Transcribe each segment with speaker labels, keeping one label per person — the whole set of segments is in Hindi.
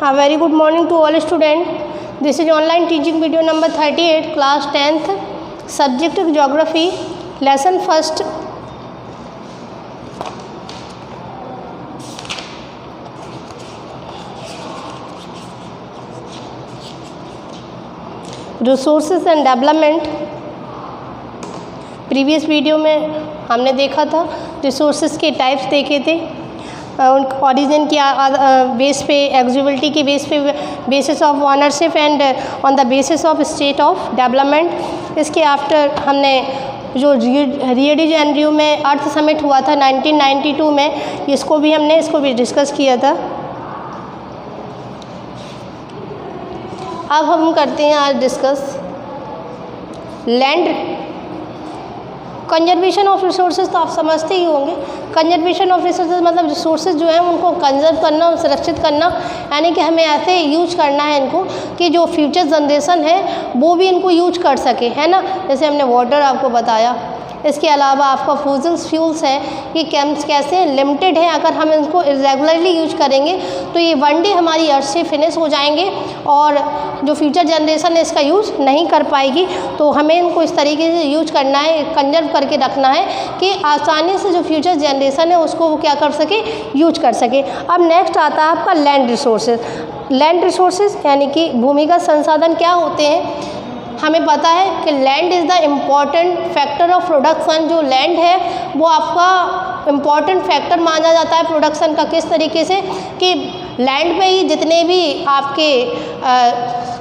Speaker 1: A very good morning to all students. This is online teaching video number 38, class 10th, subject geography, lesson first. Resources and development. Previous video में हमने देखा था रिसोर्सेज के टाइप्स देखे थे, ओरिजिन की बेस पे, एग्जिबिलिटी की बेस पे, basis of ownership and on the basis of state of development. इसके आफ्टर हमने जो रियो डी जेनेरियो में अर्थ समिट हुआ था 1992 में, इसको भी डिस्कस किया था। अब हम करते हैं आज discuss land conservation of resources. तो आप समझते ही होंगे कंजर्वेशन ऑफ रिसोर्सेज मतलब रिसोर्सेज जो है उनको कंजर्व करना, सुरक्षित करना, यानी कि हमें ऐसे यूज करना है इनको कि जो फ्यूचर जनरेशन है वो भी इनको यूज कर सके, है ना। जैसे हमने वाटर आपको बताया, इसके अलावा आपका फ्यूजल्स फ्यूल्स हैं, ये कैसे लिमिटेड है। अगर हम इनको रेगुलरली यूज करेंगे तो ये वन डे हमारी अर्थ से फिनिश हो जाएंगे और जो फ्यूचर जनरेशन है इसका यूज़ नहीं कर पाएगी। तो हमें इनको इस तरीके से यूज करना है, कंजर्व करके रखना है कि आसानी से जो फ्यूचर जनरेशन है उसको वो क्या कर सके, यूज कर सके। अब नेक्स्ट आता है आपका लैंड रिसोर्सेज। लैंड रिसोर्सेज यानी कि भूमिगत संसाधन क्या होते हैं। हमें पता है कि land is the important factor of production. जो लैंड है वो आपका इम्पॉर्टेंट फैक्टर माना जाता है प्रोडक्शन का। किस तरीके से कि लैंड पे ही जितने भी आपके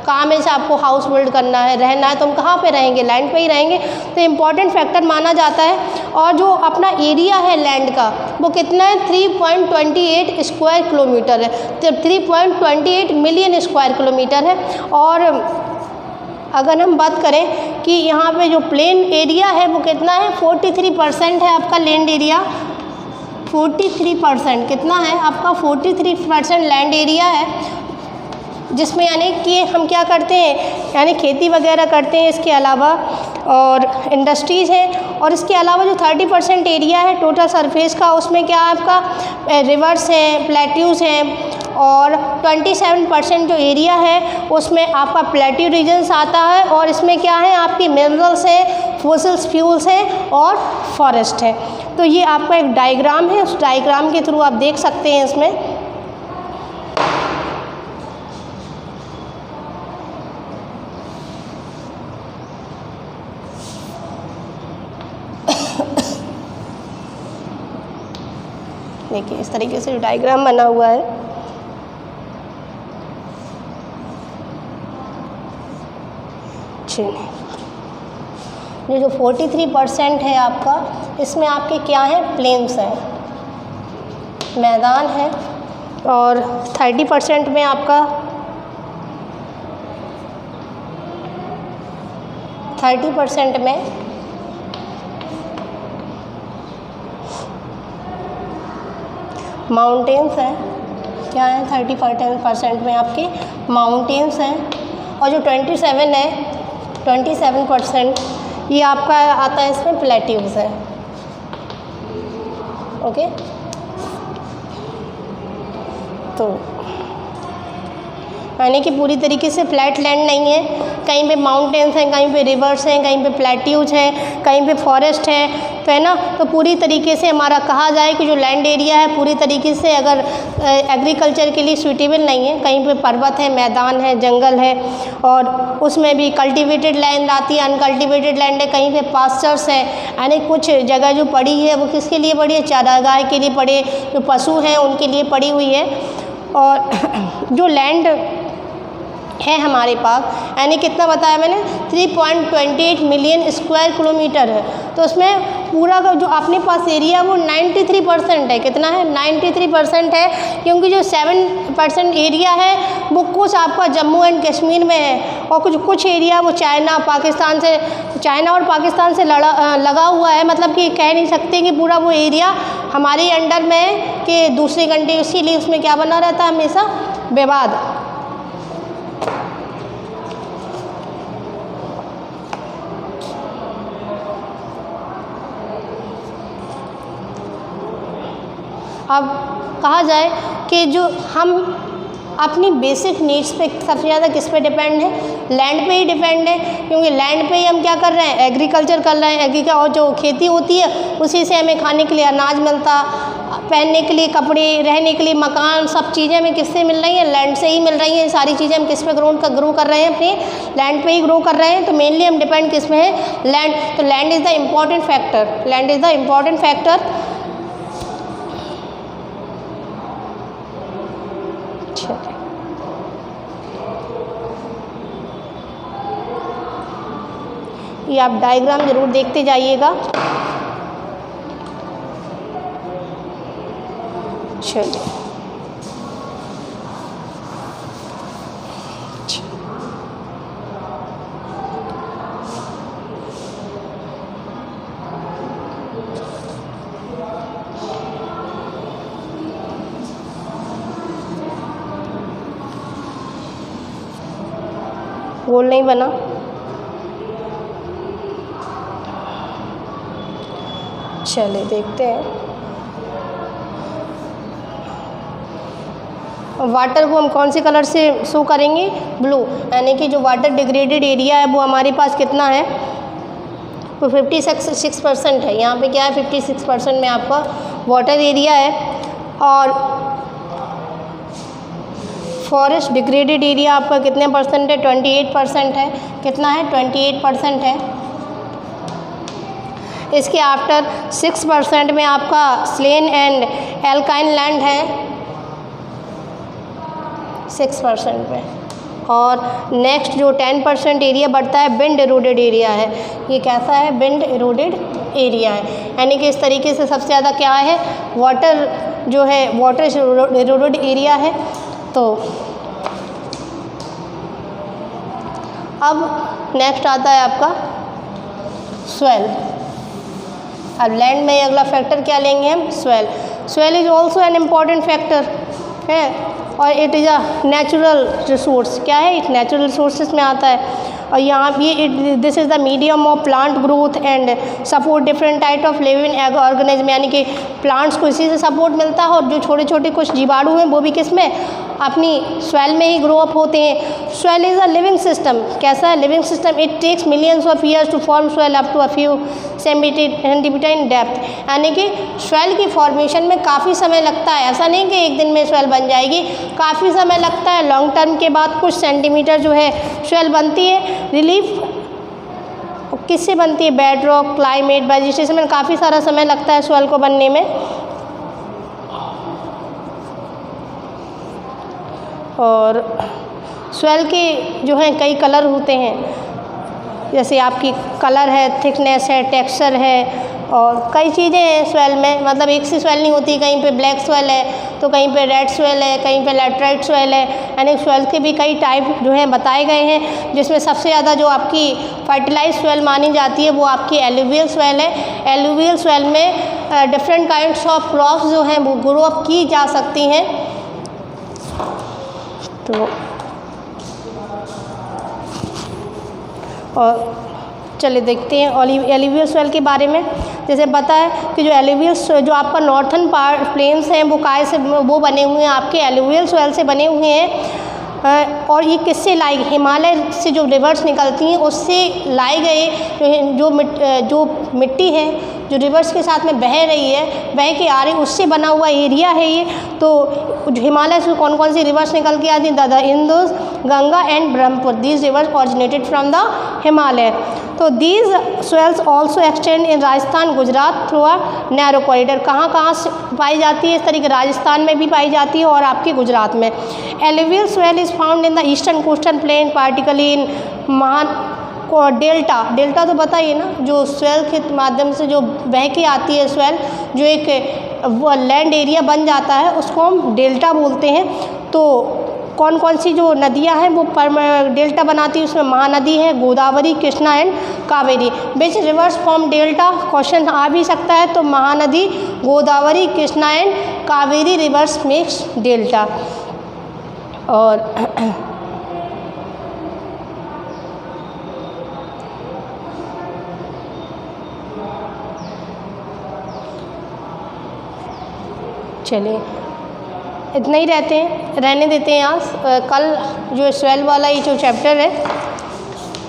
Speaker 1: काम है, जैसे आपको हाउस बिल्ड करना है, रहना है, तो हम कहाँ पे रहेंगे, लैंड पे ही रहेंगे। तो इम्पॉर्टेंट फैक्टर माना जाता है। और जो अपना एरिया है लैंड का वो कितना है, 3.28 स्क्वायर किलोमीटर है। तो 3.28 मिलियन स्क्वायर किलोमीटर है। और अगर हम बात करें कि यहाँ पे जो प्लेन एरिया है वो कितना है, 43% है आपका लैंड एरिया। 43% कितना है आपका, 43% लैंड एरिया है, जिसमें यानी कि हम क्या करते हैं, यानी खेती वगैरह करते हैं। इसके अलावा और इंडस्ट्रीज़ हैं। और इसके अलावा जो 30% एरिया है टोटल सरफेस का, उसमें क्या है आपका रिवर्स हैं, प्लेट्यूज़ हैं। और 27% जो एरिया है उसमें आपका प्लेट्यू रीजन्स आता है। और इसमें क्या है, आपकी मिनरल्स हैं, फॉसिल्स फ्यूल्स हैं और फॉरेस्ट है। तो ये आपका एक डायग्राम है, उस डायग्राम के थ्रू आप देख सकते हैं इसमें। देखिए इस तरीके से डायग्राम बना हुआ है। जो 43% है आपका, इसमें आपके क्या है, प्लेन्स हैं, मैदान है। और 30% में आपका 30% में माउंटेन्स हैं। क्या है, 30% में आपके माउंटेन्स हैं। और जो 27% ये आपका आता है, इसमें प्लेट्यूज है। ओके, तो यानी कि पूरी तरीके से फ्लैट लैंड नहीं है, कहीं पे माउंटेन्स हैं, कहीं पे रिवर्स हैं, कहीं पे प्लेट्यूज हैं, कहीं पे फॉरेस्ट हैं, तो है ना। तो पूरी तरीके से हमारा कहा जाए कि जो लैंड एरिया है पूरी तरीके से अगर एग्रीकल्चर के लिए सूटेबल नहीं है। कहीं पे पर्वत है, मैदान है, जंगल है, और उसमें भी कल्टीवेटेड लैंड आती है, अनकल्टीवेटेड लैंड है, कहीं पे पास्चर्स है। यानी कुछ जगह जो पड़ी है वो किसके लिए पड़ी है, चारागाह के लिए पड़े, जो पशु हैं उनके लिए पड़ी हुई है। और जो लैंड है हमारे पास, यानी कितना बताया मैंने, 3.28 मिलियन स्क्वायर किलोमीटर है। तो उसमें पूरा का जो अपने पास एरिया वो 93% है। कितना है, 93% है, क्योंकि जो 7% एरिया है वो कुछ आपका जम्मू एंड कश्मीर में है। और कुछ एरिया वो चाइना और पाकिस्तान से लगा हुआ है। मतलब कि कह नहीं सकते कि पूरा वो एरिया हमारे अंडर में है कि दूसरी कंट्री, इसीलिए उसमें क्या बना रहता है, हमेशा विवाद। अब कहा जाए कि जो हम अपनी बेसिक नीड्स पे सबसे ज़्यादा किस पे डिपेंड है, लैंड पे ही डिपेंड है, क्योंकि लैंड पे ही हम क्या कर रहे हैं, एग्रीकल्चर कर रहे हैं। एग्रीकल्चर और जो खेती होती है उसी से हमें खाने के लिए अनाज मिलता, पहनने के लिए कपड़े, रहने के लिए मकान, सब चीज़ें हमें किससे मिल रही हैं, लैंड से ही मिल रही हैं। सारी चीज़ें हम किस पे ग्रो कर रहे हैं, अपने लैंड पे ही ग्रो कर रहे हैं। तो मेनली हम डिपेंड किस में है, लैंड। तो land is the important factor, land is the important factor. ये आप डायग्राम ज़रूर देखते जाइएगा। चलिए, गोल नहीं बना। चलिए देखते हैं। वाटर को हम कौन से कलर से शो करेंगे, ब्लू, यानी कि जो वाटर डिग्रेडेड एरिया है वो हमारे पास कितना है, तो 56% है। यहाँ पे क्या है, 56% में आपका वाटर एरिया है। और फॉरेस्ट डिग्रेडेड एरिया आपका कितने परसेंट है, 28% है। कितना है, 28% है। इसके आफ्टर 6% में आपका स्लेन एंड एल्काइन लैंड है, 6% में। और नेक्स्ट जो 10% एरिया बढ़ता है, विंड इरोडेड एरिया है। ये कैसा है, विंड इरोडेड एरिया है, यानी कि इस तरीके से सबसे ज़्यादा क्या है, वाटर जो है, वाटर इरोडेड एरिया है। तो अब नेक्स्ट आता है आपका स्वेल। अब लैंड में अगला फैक्टर क्या लेंगे हम, swell. Swell is also an important factor है, और it is a natural resource. क्या है, इट नेचुरल रिसोर्सेज में आता है। और यहाँ ये this is the medium of plant growth and support different type of living organism, यानी कि प्लांट्स को इसी से सपोर्ट मिलता है। और जो छोटे छोटे कुछ जीवाणु हैं वो भी किस में, अपनी स्वेल में ही ग्रो अप होते हैं। Soil is a living system. कैसा है, living system. It takes millions of years to form soil up to a few centimetre in depth, यानी कि स्वेल की फॉर्मेशन में काफ़ी समय लगता है। ऐसा नहीं कि एक दिन में स्वेल बन जाएगी, काफ़ी समय लगता है। लॉन्ग टर्म के बाद कुछ सेंटीमीटर जो है स्वेल बनती है। रिलीफ किससे बनती है, बेड रॉक, क्लाइमेट, वेजिटेशन में काफ़ी सारा समय लगता है स्वेल को बनने में। और स्वेल के जो हैं कई कलर होते हैं, जैसे आपकी कलर है, थिकनेस है, टेक्सचर है, और कई चीज़ें हैं स्वेल में। मतलब एक सी स्वेल नहीं होती, कहीं पे ब्लैक स्वेल है तो कहीं पे रेड स्वेल है, कहीं पे लैटराइट स्वेल है, यानी स्वेल के भी कई टाइप जो हैं बताए गए हैं। जिसमें सबसे ज़्यादा जो आपकी फर्टिलाइज स्वेल मानी जाती है वो आपकी एलुवियल स्वेल है। एलुवियल स्वेल में डिफरेंट काइंड्स ऑफ क्रॉप्स जो हैं वो ग्रो अप की जा सकती हैं। तो और चलिए देखते हैं एलुवियल सोइल के बारे में। जैसे पता है कि जो एलुवियल जो आपका नॉर्थन पार्ट प्लेन्स हैं वो काय से वो बने हुए हैं, आपके एलुवियल सोइल से बने हुए हैं। और ये किससे लाई, हिमालय से जो रिवर्स निकलती हैं उससे लाए गए जो मिट्टी है जो रिवर्स के साथ में बह रही है, बह के आ रही, उससे बना हुआ एरिया है ये। तो हिमालय से कौन कौन सी रिवर्स निकल के आती हैं, the Indus, Ganga and Brahmaputra, these rivers originated from the Himalaya. तो these soils also extend in Rajasthan, Gujarat through a narrow corridor. कहाँ कहाँ से पाई जाती है इस तरीके, राजस्थान में भी पाई जाती है और आपके गुजरात में। Alluvial soil is found in the eastern coastal plain, particularly in delta तो पता ही है ना, जो स्वेल के माध्यम से जो बह के आती है स्वेल, जो एक वो लैंड एरिया बन जाता है उसको हम डेल्टा बोलते हैं। तो कौन कौन सी जो नदियां हैं वो डेल्टा बनाती है, उसमें महानदी है, Godavari, Krishna and Kaveri. Which rivers form delta, question आ भी सकता है। तो Mahanadi, Godavari, Krishna and Kaveri rivers makes delta. और चलिए इतना ही रहने देते हैं आज। कल जो स्वेल वाला ये जो चैप्टर है,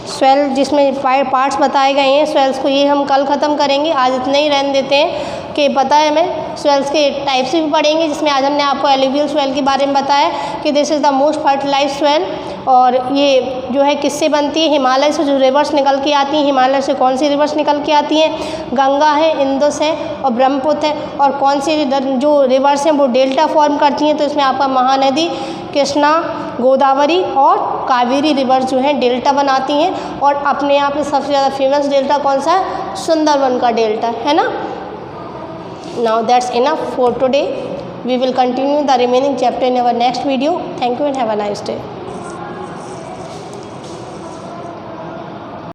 Speaker 1: स्वेल जिसमें पार्ट्स बताए गए हैं स्वेल्स को, ये हम कल ख़त्म करेंगे। आज इतना ही रहने देते हैं कि पता है हमें स्वेल्स के टाइप्स भी पढ़ेंगे, जिसमें आज हमने आपको एलुवियल स्वेल के बारे में बताया कि this is the most fertilised soil, और ये जो है किससे बनती है, हिमालय से जो रिवर्स निकल के आती हैं। हिमालय से कौन सी रिवर्स निकल के आती हैं, गंगा है, इंदुस है और ब्रह्मपुत्र है। और कौन सी जो रिवर्स हैं वो डेल्टा फॉर्म करती हैं, तो इसमें आपका महानदी, कृष्णा, गोदावरी और कावेरी रिवर्स जो हैं डेल्टा बनाती हैं। और अपने यहाँ पे सबसे ज़्यादा फेमस डेल्टा कौन सा है, सुंदरबन का डेल्टा है ना। Now that's enough for today, we will continue the remaining chapter in our next video. Thank you and have a nice day.